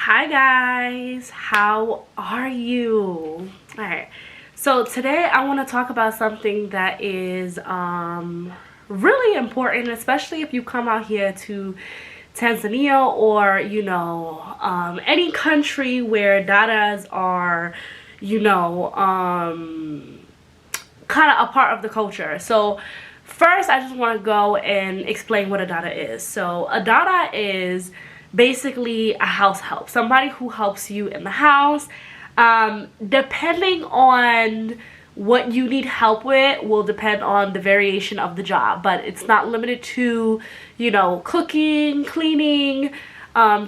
Hi guys, how are you? All right, so today I want to talk about something that is really important, especially if you come out here to Tanzania or any country where Dadas are kind of a part of the culture. So first I just want to go and explain what a Dada is. So a Dada is basically a house help, somebody who helps you in the house. Depending on what you need help with will depend on the variation of the job, but it's not limited to cooking, cleaning,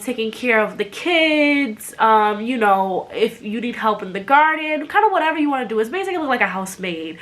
taking care of the kids, if you need help in the garden, kind of whatever you want to do. It's basically like a housemaid.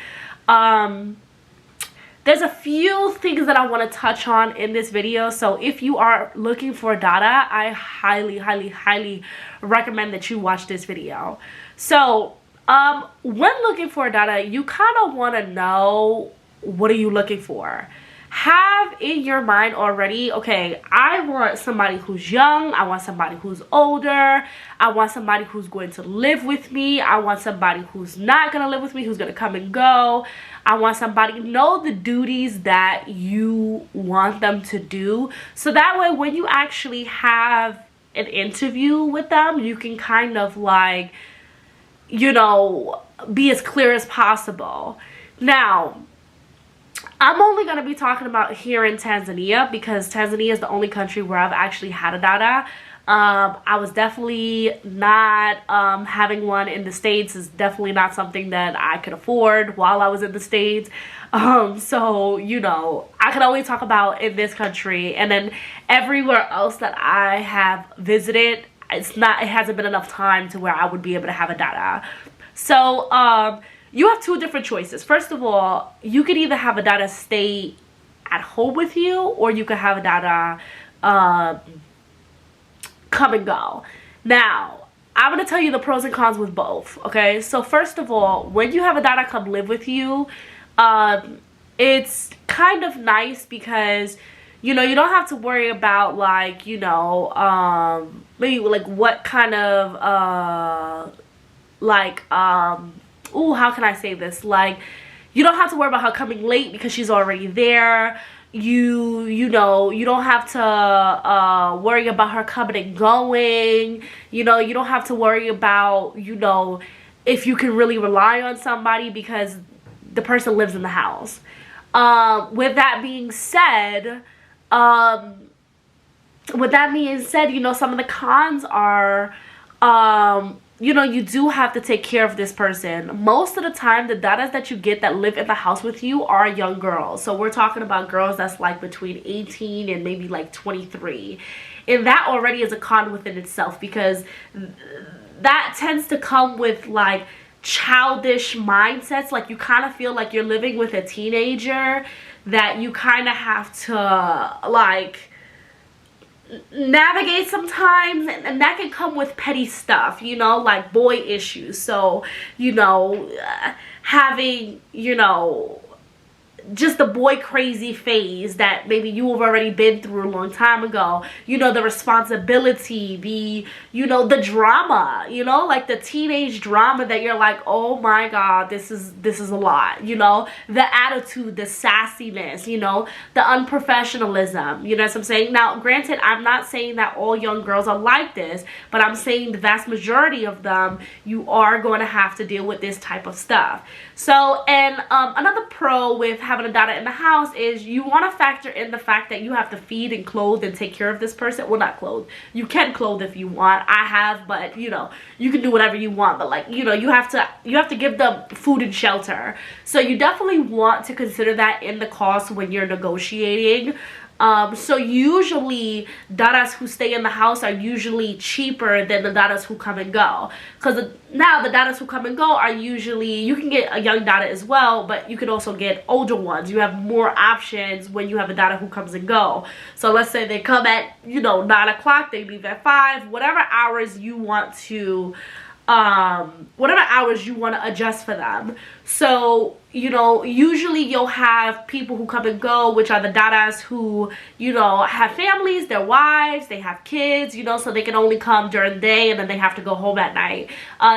There's a few things that I want to touch on in this video. So if you are looking for a Dada, I highly recommend that you watch this video. So when looking for a Dada, you kind of want to know, what are you looking for? Have in your mind already, okay, I want somebody who's young, I want somebody who's older, I want somebody who's going to live with me, I want somebody who's not going to live with me, who's going to come and go. I want somebody to know the duties that you want them to do, so that way when you actually have an interview with them, you can kind of like, be as clear as possible. Now, I'm only going to be talking about here in Tanzania because Tanzania is the only country where I've actually had a Dada. I was definitely not having one in the States. Is definitely not something that I could afford while I was in the States. So, I can only talk about in this country, and then everywhere else that I have visited, it hasn't been enough time to where I would be able to have a Dada. So, you have two different choices. First of all, you could either have a Dada stay at home with you, or you could have a Dada come and go. Now, I'm going to tell you the pros and cons with both, okay? So first of all, when you have a Dada come live with you, it's kind of nice because, you don't have to worry about like, maybe like what kind of, how can I say this? Like, you don't have to worry about her coming late because she's already there. You don't have to worry about her coming and going. You don't have to worry about, if you can really rely on somebody because the person lives in the house. With that being said, some of the cons are, you do have to take care of this person. Most of the time, the Dadas that you get that live in the house with you are young girls. So we're talking about girls that's like between 18 and maybe like 23. And that already is a con within itself, because that tends to come with like childish mindsets. Like, you kind of feel like you're living with a teenager that you kind of have to like navigate sometimes, and that can come with petty stuff, like boy issues. So having just the boy crazy phase that maybe you have already been through a long time ago, the responsibility, the drama, like the teenage drama that you're like, oh my god, this is a lot, the attitude, the sassiness, the unprofessionalism, what I'm saying? Now, granted, I'm not saying that all young girls are like this, but I'm saying the vast majority of them, you are going to have to deal with this type of stuff. So, and another pro with having a Dada in the house is you want to factor in the fact that you have to feed and clothe and take care of this person. Well, not clothe. You can clothe if you want. I have, but you can do whatever you want. But like, you have to give them food and shelter. So you definitely want to consider that in the cost when you're negotiating. So usually Dadas who stay in the house are usually cheaper than the Dadas who come and go, because now the Dadas who come and go are usually, you can get a young Dada as well, but you can also get older ones. You have more options when you have a Dada who comes and go. So let's say they come at 9 o'clock, they leave at 5, whatever hours you want to whatever hours you want to adjust for them. So, you know, usually you'll have people who come and go, which are the Dadas who, you know, have families, their wives, they have kids, you know, so they can only come during the day and then they have to go home at night.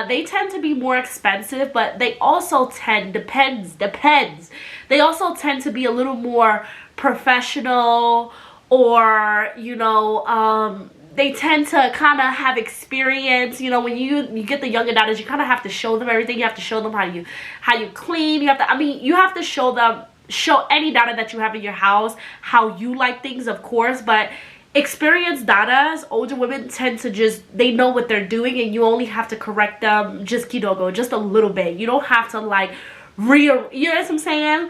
They tend to be more expensive, but they also depends. They also tend to be a little more professional, or, you know, they tend to kind of have experience. You know, when you get the younger daughters, you kind of have to show them everything. You have to show them how you clean. You have to, I mean, you have to show any daughter that you have in your house how you like things, of course, but experienced daughters, older women, tend to just, they know what they're doing, and you only have to correct them just kidogo, just a little bit. You don't have to like you know what I'm saying?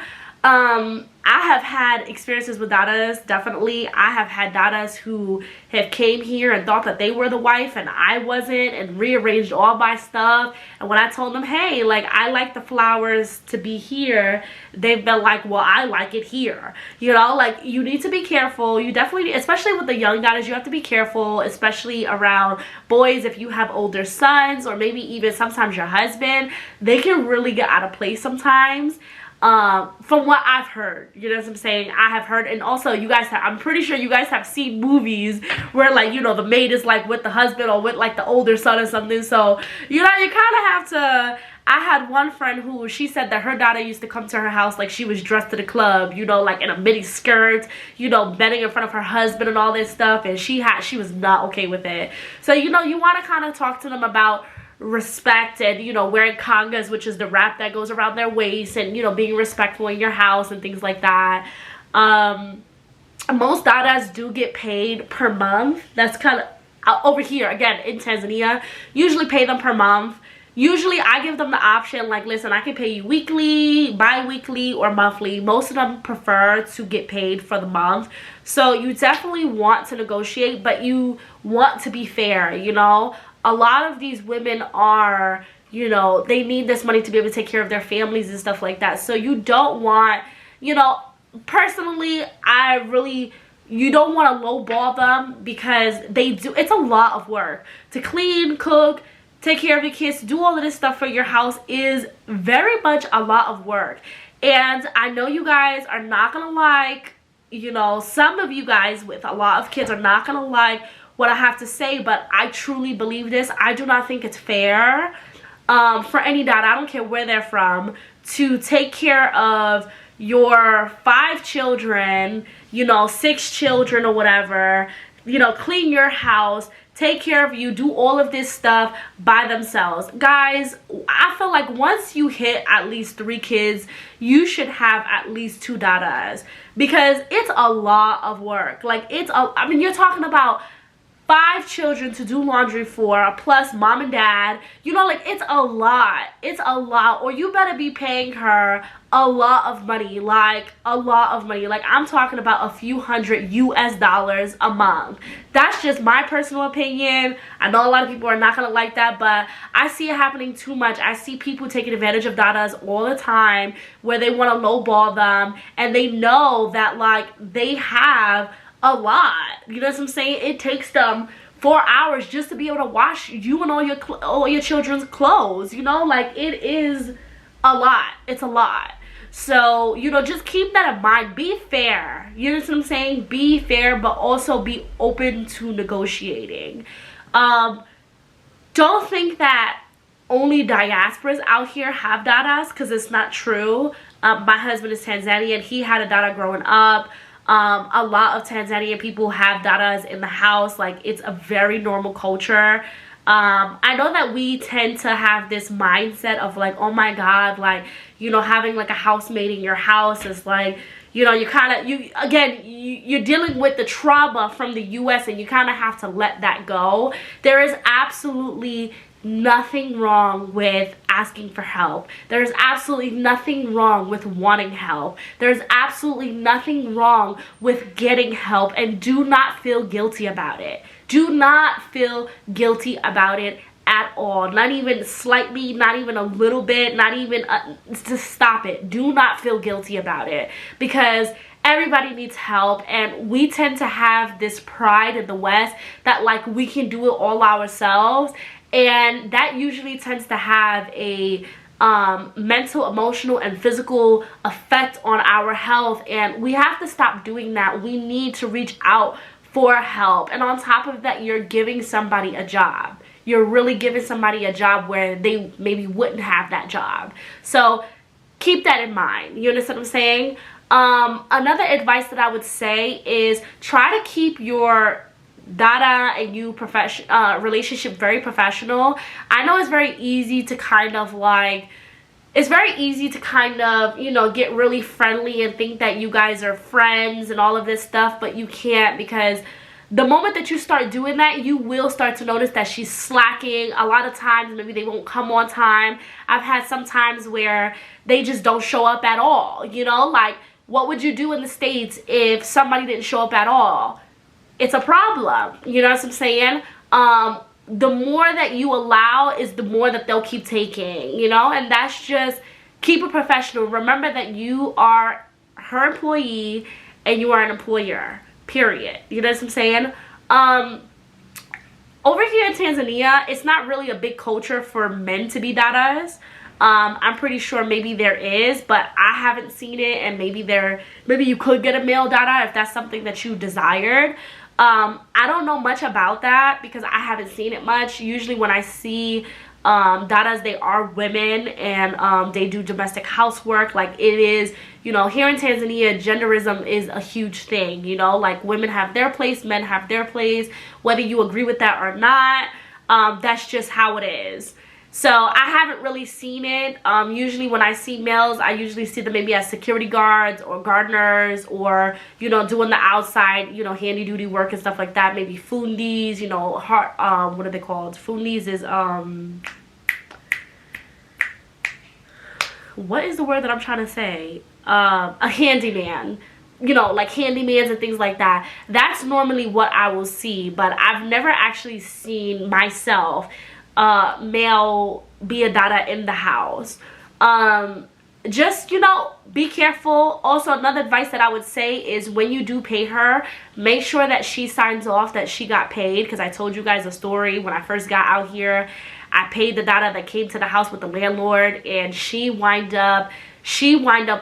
I have had experiences with Dadas, definitely. I have had Dadas who have came here and thought that they were the wife and I wasn't, and rearranged all my stuff. And when I told them, hey, like, I like the flowers to be here, they've been like, well, I like it here. You know, like, you need to be careful. You definitely, especially with the young Dadas, you have to be careful, especially around boys. If you have older sons, or maybe even sometimes your husband, they can really get out of place sometimes. From what I've heard, you know what I'm saying? I have heard, and also you guys have, I'm pretty sure you guys have seen movies where, like, you know, the maid is like with the husband or with like the older son or something. So, you know, you kind of have to, I had one friend who, she said that her daughter used to come to her house like she was dressed to the club, you know, like in a mini skirt, you know, bedding in front of her husband and all this stuff, and she was not okay with it. So, you know, you want to kind of talk to them about respect, and, you know, wearing congas, which is the wrap that goes around their waist, and, you know, being respectful in your house and things like that. Most Dadas do get paid per month. That's kind of over here, again, in Tanzania, usually pay them per month. Usually I give them the option, like, listen, I can pay you weekly, bi-weekly, or monthly. Most of them prefer to get paid for the month. So you definitely want to negotiate, but you want to be fair, you know. A lot of these women are, you know, they need this money to be able to take care of their families and stuff like that. So you don't want, you know, personally, you don't want to lowball them, because it's a lot of work. To clean, cook, take care of your kids, do all of this stuff for your house is very much a lot of work. And I know you guys are not going to like, you know, some of you guys with a lot of kids are not going to like what I have to say, but I truly believe this. I do not think it's fair for any Dada, I don't care where they're from, to take care of your 5 children, you know, 6 children or whatever, you know, clean your house, take care of you, do all of this stuff by themselves. Guys, I feel like once you hit at least 3 kids, you should have at least 2 Dadas, because it's a lot of work. Like, I mean, you're talking about 5 children to do laundry for, plus mom and dad, you know, like, it's a lot. It's a lot. Or you better be paying her a lot of money, like a lot of money. Like, I'm talking about a few $100 US a month. That's just my personal opinion. I know a lot of people are not gonna like that, but I see it happening too much. I see people taking advantage of Dadas all the time, where they want to lowball them, and they know that, like, they have a lot, you know what I'm saying? It takes them 4 hours just to be able to wash you and all your children's clothes, you know, like, it is a lot. It's a lot. So, you know, just keep that in mind. Be fair, you know what I'm saying? Be fair, but also be open to negotiating. Don't think that only diasporas out here have Dadas, because it's not true. My husband is Tanzanian. He had a Dada growing up. A lot of Tanzanian people have Dadas in the house. Like, it's a very normal culture. I know that we tend to have this mindset of, like, oh my god, like, you know, having like a housemaid in your house is like, you know, you're dealing with the trauma from the US, and you kind of have to let that go. There is absolutely nothing wrong with asking for help. There's absolutely nothing wrong with wanting help. There's absolutely nothing wrong with getting help, and do not feel guilty about it. Do not feel guilty about it at all. Not even slightly, not even a little bit, not even just stop it. Do not feel guilty about it, because everybody needs help, and we tend to have this pride in the West that like we can do it all ourselves, and that usually tends to have a mental, emotional, and physical effect on our health, and we have to stop doing that. We need to reach out for help. And on top of that, you're giving somebody a job. You're really giving somebody a job where they maybe wouldn't have that job. So keep that in mind. You understand what I'm saying? Another advice that I would say is try to keep your Dada and you relationship very professional. I know it's very easy to kind of like, it's very easy to kind of, you know, get really friendly and think that you guys are friends and all of this stuff, but you can't, because the moment that you start doing that, you will start to notice that she's slacking. A lot of times maybe they won't come on time. I've had some times where they just don't show up at all, you know, like what would you do in the States if somebody didn't show up at all? It's a problem, you know what I'm saying? The more that you allow is the more that they'll keep taking, you know? And that's just, keep it professional. Remember that you are her employee and you are an employer, period. You know what I'm saying? Over here in Tanzania, it's not really a big culture for men to be Dadas. I'm pretty sure maybe there is, but I haven't seen it, and maybe you could get a male Dada if that's something that you desired. I don't know much about that because I haven't seen it much. Usually when I see Dadas, they are women, and they do domestic housework. Like, it is, you know, here in Tanzania, genderism is a huge thing, you know, like women have their place, men have their place, whether you agree with that or not. That's just how it is. So I haven't really seen it. Usually when I see males, I usually see them maybe as security guards or gardeners, or, you know, doing the outside, you know, handy duty work and stuff like that. Maybe fundis, you know, what are they called? Fundis is, what is the word that I'm trying to say? A handyman. You know, like handymans and things like that. That's normally what I will see, but I've never actually seen myself male be a Dada in the house. Just, you know, be careful. Also, another advice that I would say is when you do pay her, make sure that she signs off that she got paid, because I told you guys a story when I first got out here. I paid the Dada that came to the house with the landlord, and she wind up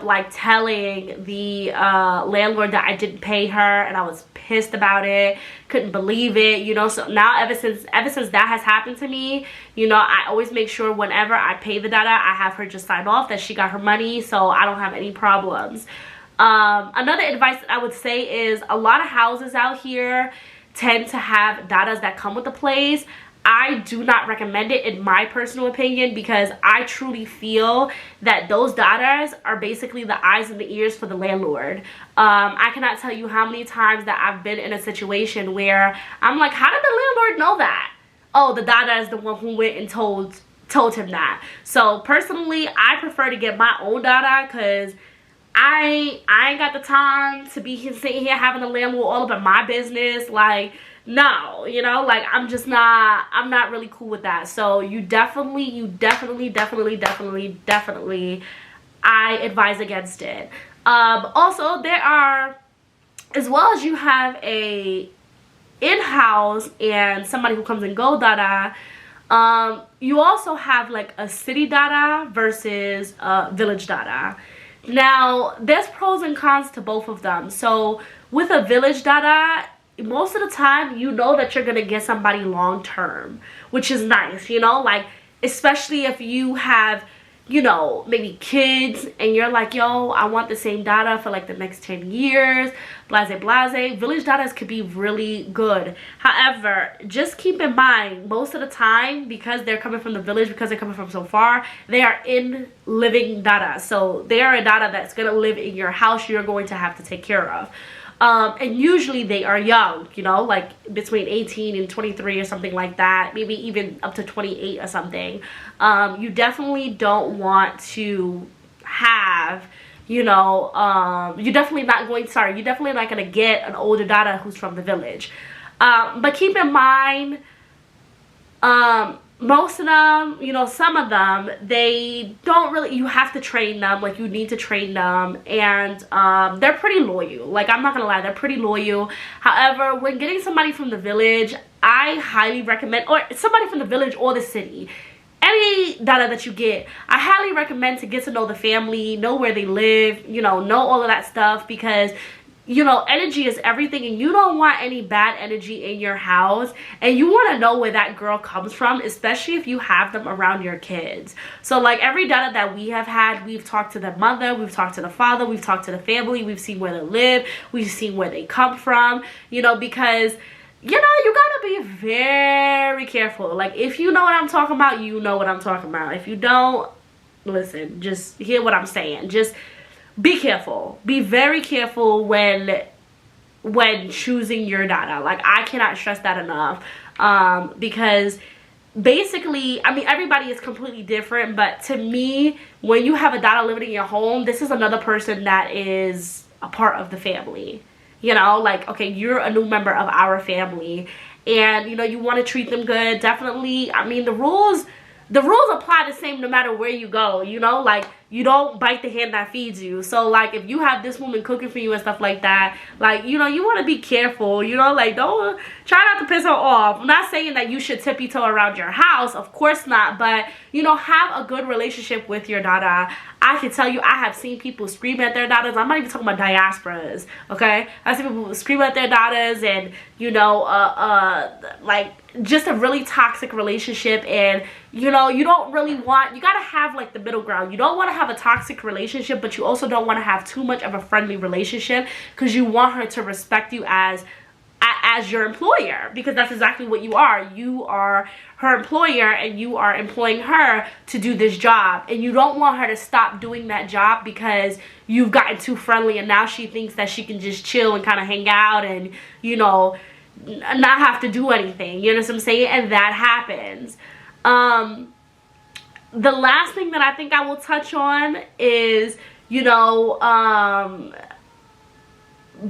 like telling the landlord that I didn't pay her, and I was pissed about it, couldn't believe it, you know. So now ever since that has happened to me, you know, I always make sure whenever I pay the Dada, I have her just sign off that she got her money, so I don't have any problems. Another advice that I would say is a lot of houses out here tend to have Dadas that come with the place. I do not recommend it in my personal opinion, because I truly feel that those Dadas are basically the eyes and the ears for the landlord. I cannot tell you how many times that I've been in a situation where I'm like, how did the landlord know that? Oh, the Dada is the one who went and told him that. So personally, I prefer to get my own Dada, because I ain't got the time to be sitting here having the landlord all up in my business. Like, no, you know, like I'm not really cool with that. So you definitely I advise against it. Also, there are, as well as you have a in-house and somebody who comes and go Dada, you also have like a city Dada versus a village Dada. Now, there's pros and cons to both of them. So with a village Dada, most of the time you know that you're gonna get somebody long term, which is nice, you know, like especially if you have, you know, maybe kids and you're like, yo, I want the same Dada for like the next 10 years, blase. Village Dadas could be really good. However, just keep in mind, most of the time, because they're coming from the village, because they're coming from so far, they are in living Dada. So they are a Dada that's gonna live in your house, you're going to have to take care of. And usually they are young, you know, like between 18 and 23 or something like that, maybe even up to 28 or something. You definitely don't want to have, you know, you're definitely not going to get an older Dada who's from the village. But keep in mind, most of them, you know, some of them, they don't really, you have to train them, like you need to train them, and they're pretty loyal. Like, I'm not gonna lie, they're pretty loyal. However, when getting somebody from the village, I highly recommend, or somebody from the village or the city, any Dada that you get, I highly recommend to get to know the family, know where they live, you know all of that stuff, because you know, energy is everything, and you don't want any bad energy in your house, and you want to know where that girl comes from, especially if you have them around your kids. So like every Dada that we have had, we've talked to the mother, we've talked to the father, we've talked to the family, we've seen where they live, we've seen where they come from, you know, because you know, you gotta be very careful. Like, if you know what I'm talking about, you know what I'm talking about. If you don't, listen, just hear what I'm saying. Just be careful. Be very careful when choosing your Dada. Like, I cannot stress that enough, because basically, I mean, everybody is completely different, but to me, when you have a Dada living in your home, this is another person that is a part of the family. You know, like, okay, you're a new member of our family, and you know, you want to treat them good. Definitely, I mean, the rules apply the same no matter where you go, you know, like, you don't bite the hand that feeds you. So like, if you have this woman cooking for you and stuff like that, like, you know, you want to be careful, you know, like, don't try not to piss her off. I'm not saying that you should tippy toe around your house, of course not, but you know, have a good relationship with your Dada. I can tell you, I have seen people scream at their Dadas. I'm not even talking about diasporas, okay? I've seen people scream at their Dadas, and you know, like, just a really toxic relationship. And you know, you don't really want, you gotta have like the middle ground. You don't want to have a toxic relationship, but you also don't want to have too much of a friendly relationship, because you want her to respect you as your employer, because that's exactly what you are. You are her employer, and you are employing her to do this job, and you don't want her to stop doing that job because you've gotten too friendly, and now she thinks that she can just chill and kind of hang out and, you know, not have to do anything. You know what I'm saying? And that happens. The last thing that I think I will touch on is, you know,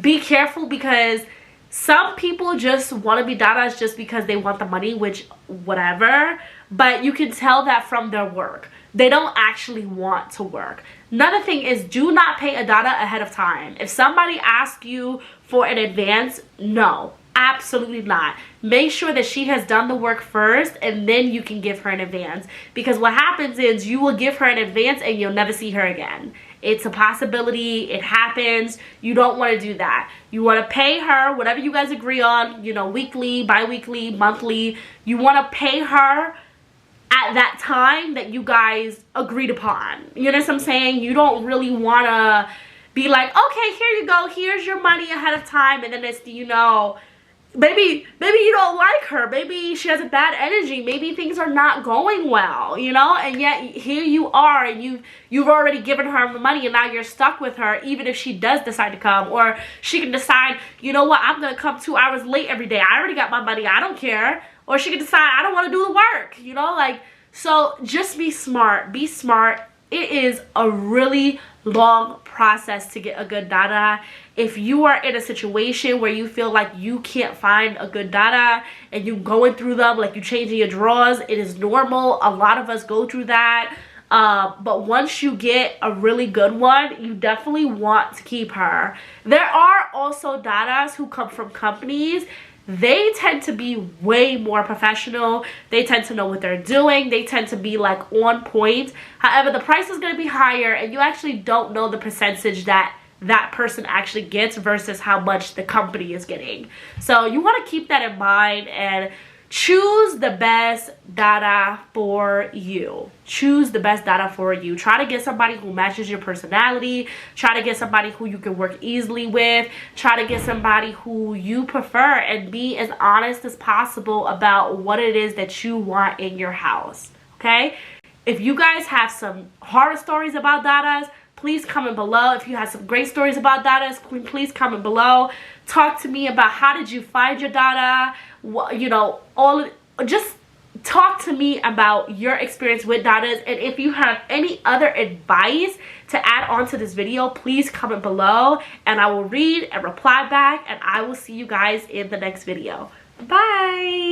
be careful, because some people just want to be Dadas just because they want the money, which whatever, but you can tell that from their work. They don't actually want to work. Another thing is, do not pay a Dada ahead of time. If somebody asks you for an advance, no, absolutely not. Make sure that she has done the work first, and then you can give her an advance, because what happens is you will give her an advance and you'll never see her again. It's a possibility. It happens. You don't want to do that. You want to pay her whatever you guys agree on, you know, weekly, bi-weekly, monthly. You want to pay her at that time that you guys agreed upon. You know what I'm saying? You don't really want to be like, okay, here you go, here's your money ahead of time, and then it's, you know, maybe you don't like her, maybe she has a bad energy, maybe things are not going well, you know, and yet here you are, and you've already given her the money, and now you're stuck with her, even if she does decide to come, or she can decide, you know what, I'm gonna come 2 hours late every day, I already got my money, I don't care. Or she can decide, I don't want to do the work, you know, like, so just be smart, be smart. It is a really long process to get a good Dada. If you are in a situation where you feel like you can't find a good Dada, and you going through them, like you changing your drawers, it is normal. A lot of us go through that. But once you get a really good one, you definitely want to keep her. There are also Dadas who come from companies. They tend to be way more professional. They tend to know what they're doing. They tend to be like on point. However, the price is going to be higher, and you actually don't know the percentage that that person actually gets versus how much the company is getting. So you want to keep that in mind and choose the best Dada for you. Choose the best Dada for you. Try to get somebody who matches your personality. Try to get somebody who you can work easily with. Try to get somebody who you prefer, and be as honest as possible about what it is that you want in your house. Okay? If you guys have some horror stories about Dadas, please comment below. If you have some great stories about Dadas, please comment below. Talk to me about how did you find your Dada. You know, just talk to me about your experience with Dadas, and if you have any other advice to add on to this video, please comment below, and I will read and reply back, and I will see you guys in the next video. Bye.